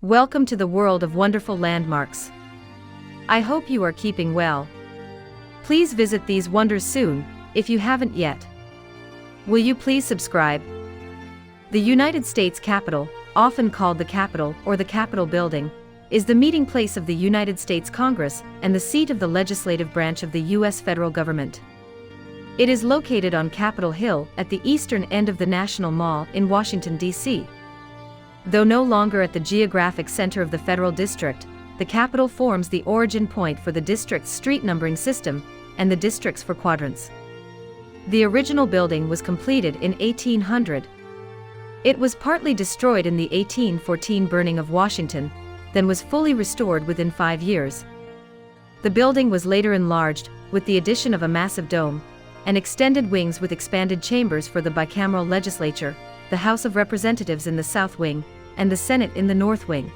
Welcome to the world of wonderful landmarks. I hope you are keeping well. Please visit these wonders soon, if you haven't yet. Will you please subscribe? The United States Capitol, often called the Capitol or the Capitol Building, is the meeting place of the United States Congress and the seat of the legislative branch of the U.S. federal government. It is located on Capitol Hill at the eastern end of the National Mall in Washington, D.C. Though no longer at the geographic center of the federal district, the Capitol forms the origin point for the district's street numbering system and the districts for quadrants. The original building was completed in 1800. It was partly destroyed in the 1814 burning of Washington, then was fully restored within 5 years. The building was later enlarged, with the addition of a massive dome, and extended wings with expanded chambers for the bicameral legislature, the House of Representatives in the South Wing, and the Senate in the North Wing.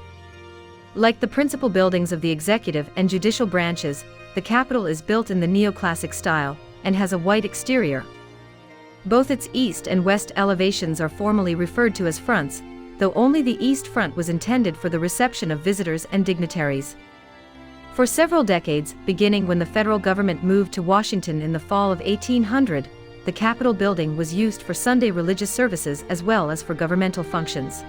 Like the principal buildings of the executive and judicial branches, the Capitol is built in the neoclassic style, and has a white exterior. Both its east and west elevations are formally referred to as fronts, though only the east front was intended for the reception of visitors and dignitaries. For several decades, beginning when the federal government moved to Washington in the fall of 1800, the Capitol building was used for Sunday religious services as well as for governmental functions.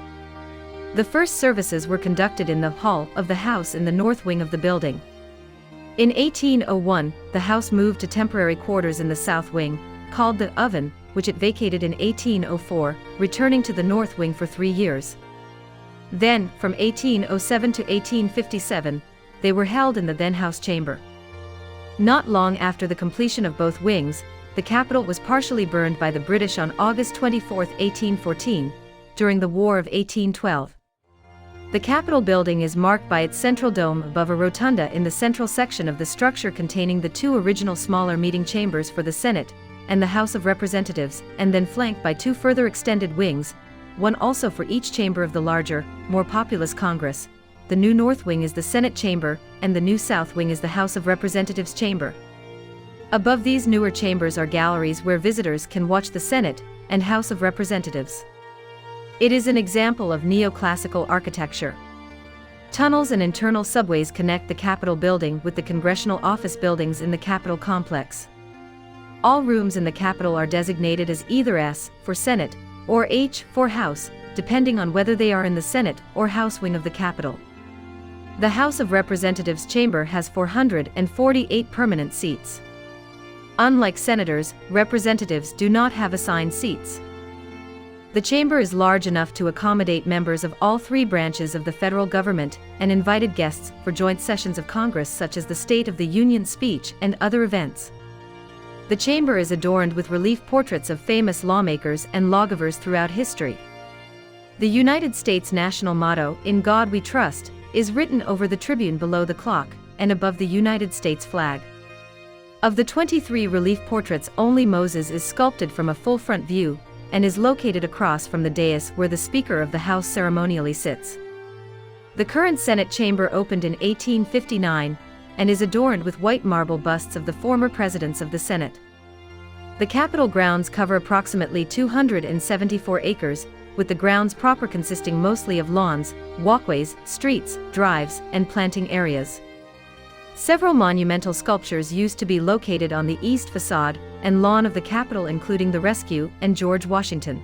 The first services were conducted in the hall of the House in the north wing of the building. In 1801, the House moved to temporary quarters in the south wing, called the Oven, which it vacated in 1804, returning to the north wing for 3 years. Then, from 1807 to 1857, they were held in the then House chamber. Not long after the completion of both wings, the Capitol was partially burned by the British on August 24, 1814, during the War of 1812. The Capitol building is marked by its central dome above a rotunda in the central section of the structure containing the 2 original smaller meeting chambers for the Senate and the House of Representatives, and then flanked by 2 further extended wings, one also for each chamber of the larger, more populous Congress. The new North Wing is the Senate chamber, and the new South Wing is the House of Representatives chamber. Above these newer chambers are galleries where visitors can watch the Senate and House of Representatives. It is an example of neoclassical architecture. Tunnels and internal subways connect the Capitol building with the congressional office buildings in the Capitol complex. All rooms in the Capitol are designated as either S for Senate or H for House, depending on whether they are in the Senate or House wing of the Capitol. The House of Representatives chamber has 448 permanent seats. Unlike senators, representatives do not have assigned seats. The chamber is large enough to accommodate members of all 3 branches of the federal government and invited guests for joint sessions of Congress such as the State of the Union speech and other events. The chamber is adorned with relief portraits of famous lawmakers and lawgivers throughout history. The United States national motto, "In God We Trust," is written over the tribune below the clock and above the United States flag. Of the 23 relief portraits, only Moses is sculpted from a full front view and is located across from the dais where the Speaker of the House ceremonially sits. The current Senate chamber opened in 1859 and is adorned with white marble busts of the former presidents of the Senate. The Capitol grounds cover approximately 274 acres, with the grounds proper consisting mostly of lawns, walkways, streets, drives, and planting areas. Several monumental sculptures used to be located on the east facade and lawn of the Capitol, including the Rescue and George Washington.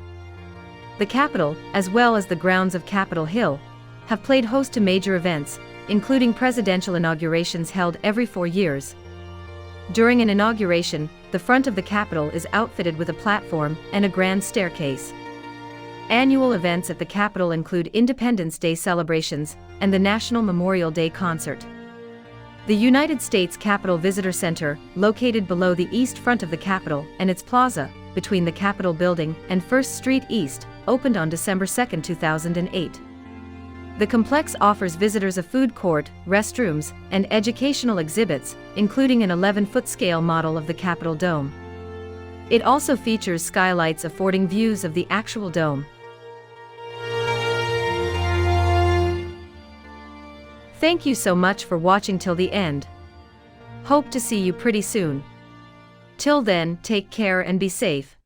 The Capitol, as well as the grounds of Capitol Hill, have played host to major events, including presidential inaugurations held every 4 years. During an inauguration, the front of the Capitol is outfitted with a platform and a grand staircase. Annual events at the Capitol include Independence Day celebrations and the National Memorial Day concert. The United States Capitol Visitor Center, located below the east front of the Capitol and its plaza, between the Capitol building and 1st Street East, opened on December 2, 2008. The complex offers visitors a food court, restrooms, and educational exhibits, including an 11-foot scale model of the Capitol Dome. It also features skylights affording views of the actual dome. Thank you so much for watching till the end. Hope to see you pretty soon. Till then, take care and be safe.